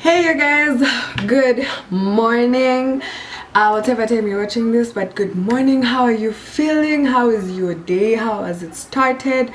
Hey you guys, good morning, whatever time you're watching this, but good morning. How are you feeling? How is your day? How has it started?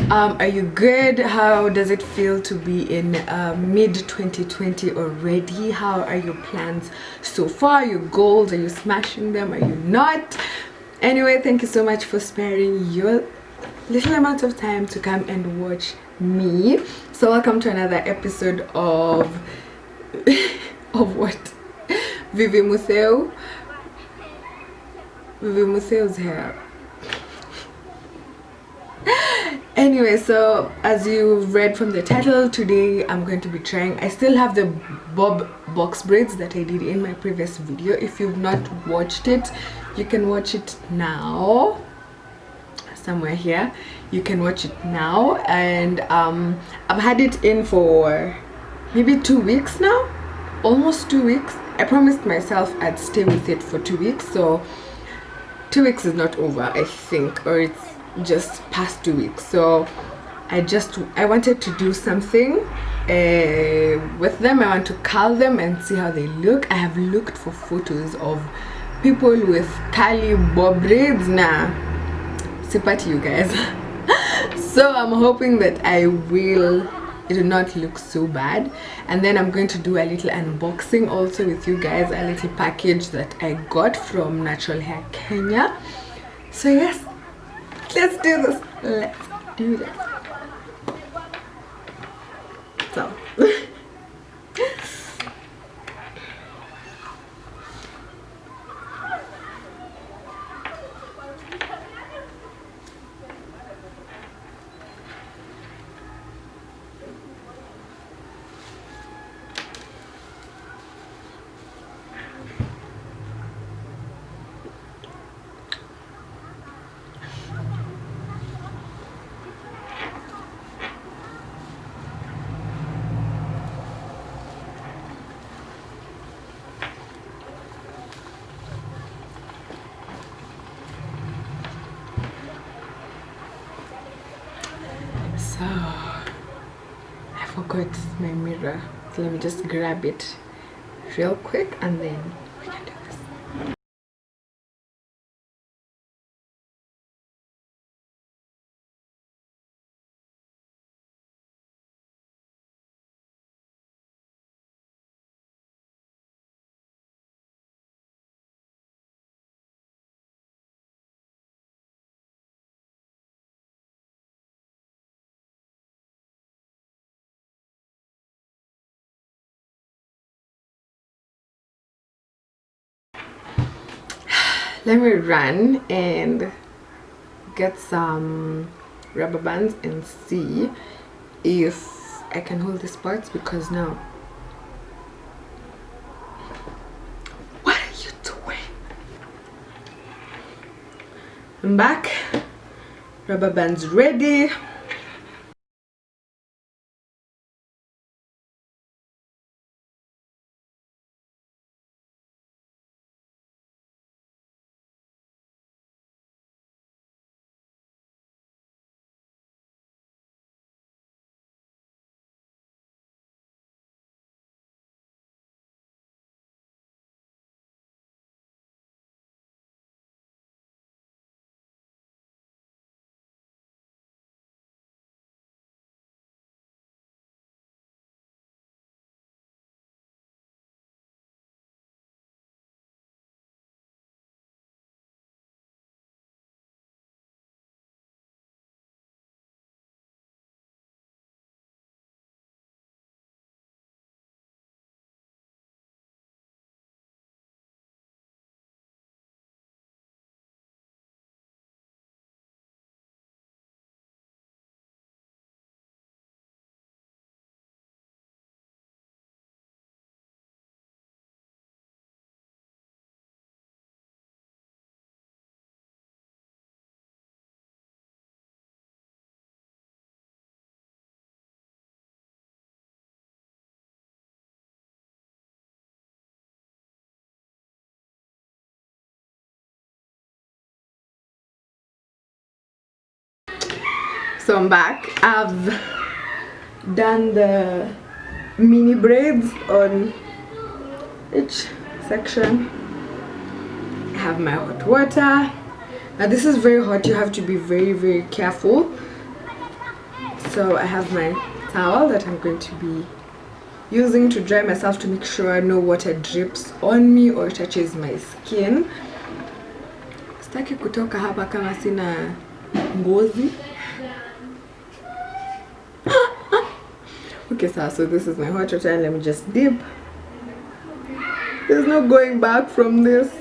Are you good? How does it feel to be in mid 2020 already? How are your plans so far? Your goals, are you smashing them? Are you not? Anyway, thank you so much for sparing your little amount of time to come and watch me. So welcome to another episode of of what? Vivy Mutheu. Vivy Mutheu's hair. Anyway, so as you read from the title, today I'm going to be trying, I still have the bob box braids that I did in my previous video. If you've not watched it, you can watch it now. Somewhere here you can watch it now. And I've had it in for maybe 2 weeks now, almost 2 weeks. I promised myself I'd stay with it for 2 weeks, so 2 weeks is not over, I think, or it's just past 2 weeks. So I wanted to do something with them. I want to curl them and see how they look. I have looked for photos of people with curly bob braids. Nah, sipati you guys. So I'm hoping that it will not look so bad. And then I'm going to do a little unboxing also with you guys, a little package that I got from Natural Hair Kenya. So yes, let's do this. So I forgot my mirror, so let me just grab it real quick and then we can do this. Let me run and get some rubber bands and see if I can hold these parts, because now, what are you doing? I'm back, rubber bands ready. So I'm back. I've done the mini braids on each section. I have my hot water. Now this is very hot, you have to be very careful. So I have my towel that I'm going to be using to dry myself, to make sure no water drips on me or touches my skin. Sitaki kutoka hapa kama sina ngozi. Okay, so this is my hot water. Let me just dip. There's no going back from this.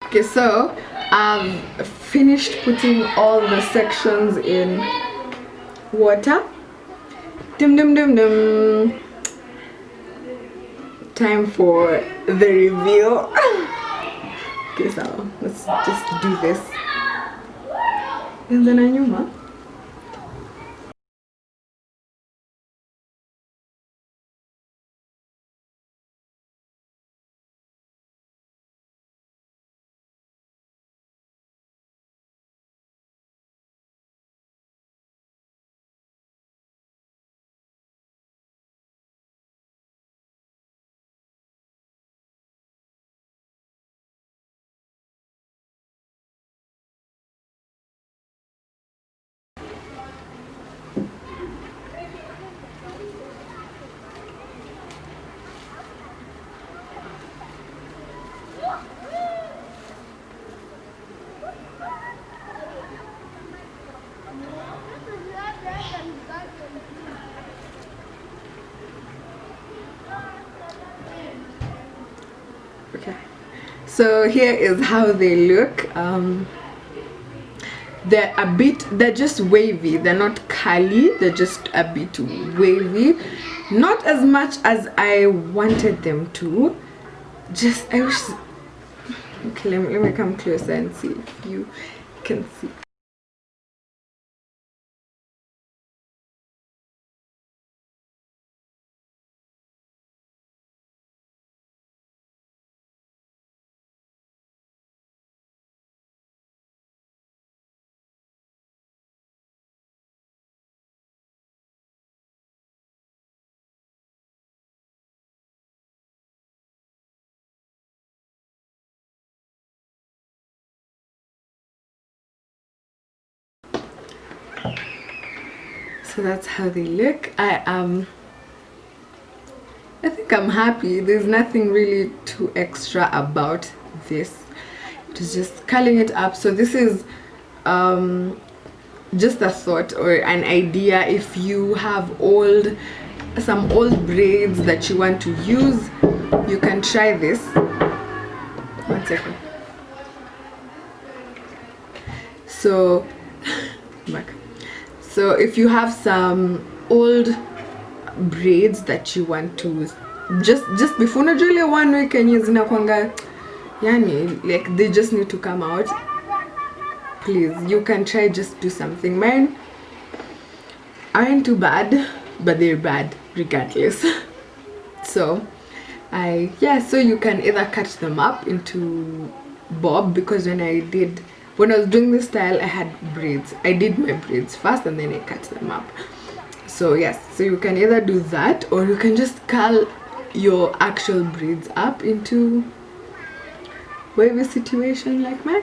Okay, so I've finished putting all the sections in water. Time for the reveal. Okay, so let's just do this. And then anyuma. Okay, so here is how they look. They're just wavy, they're not curly, they're just a bit wavy, not as much as I wanted them to. I wish. Okay, let me come closer and see if you can see. So that's how they look. I think I'm happy. There's nothing really too extra about this. It's just curling it up. So this is just a thought or an idea. If you have some old braids that you want to use, you can try this. 1 second. So back. So if you have some old braids that you want to just before najua one week and zinakwanga yani like they just need to come out, please you can try, just do something. Mine aren't too bad, but they're bad regardless. So so you can either cut them up into bob, because when I was doing this style I had braids. I did my braids first and then I cut them up. So yes, so you can either do that or you can just curl your actual braids up into wavy situation like mine.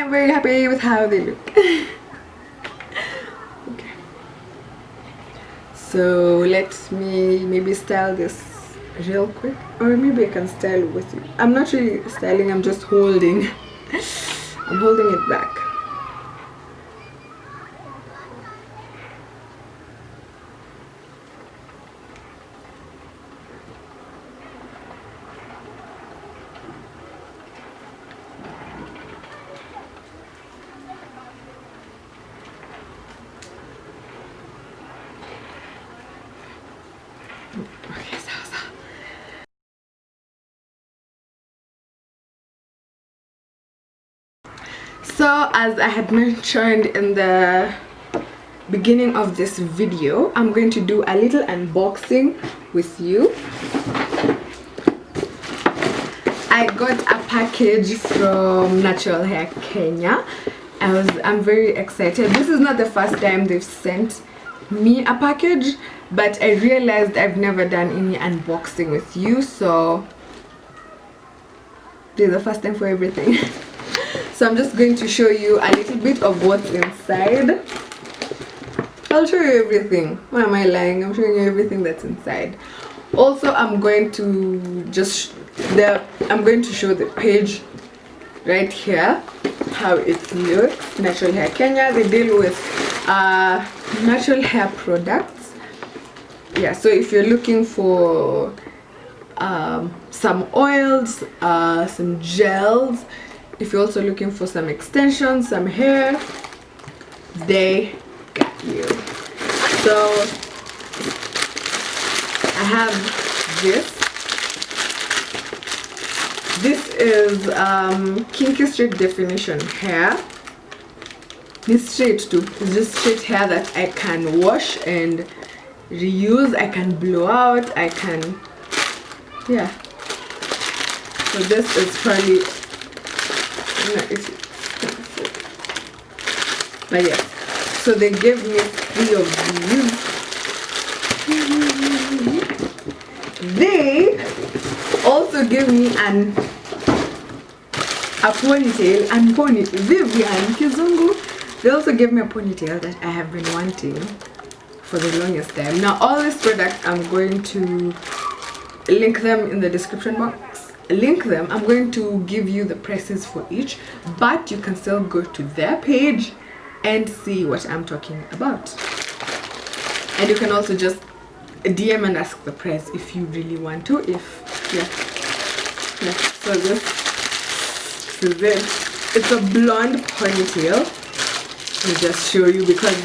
I'm very happy with how they look. Okay, so let me maybe style this real quick, or maybe I can style with you. I'm not really styling, I'm just holding. I'm holding it back. Okay, so as I had mentioned in the beginning of this video, I'm going to do a little unboxing with you. I got a package from Natural Hair Kenya. I'm very excited. This is not the first time they've sent me a package, but I realized I've never done any unboxing with you, so this is the first time for everything. So I'm just going to show you a little bit of what's inside. I'll show you everything. Why am I lying? I'm showing you everything that's inside. Also, I'm going to show the page right here, how it looks. Natural Hair Kenya, they deal with natural hair products. Yeah, so if you're looking for some oils, some gels, if you're also looking for some extensions, some hair, they got you. So I have this. This is kinky straight definition hair. This straight too. It's just straight hair that I can wash and reuse. I can blow out. I can, yeah. So this is probably, but yeah. So they gave me 3 of these. They also gave me a ponytail and Vivy and Kizungu. They also gave me a ponytail that I have been wanting for the longest time. Now all these products, I'm going to link them in the description box. I'm going to give you the prices for each, but you can still go to their page and see what I'm talking about. And you can also just DM and ask the price if you really want to. So this is it. It's a blonde ponytail. Let me just show you, because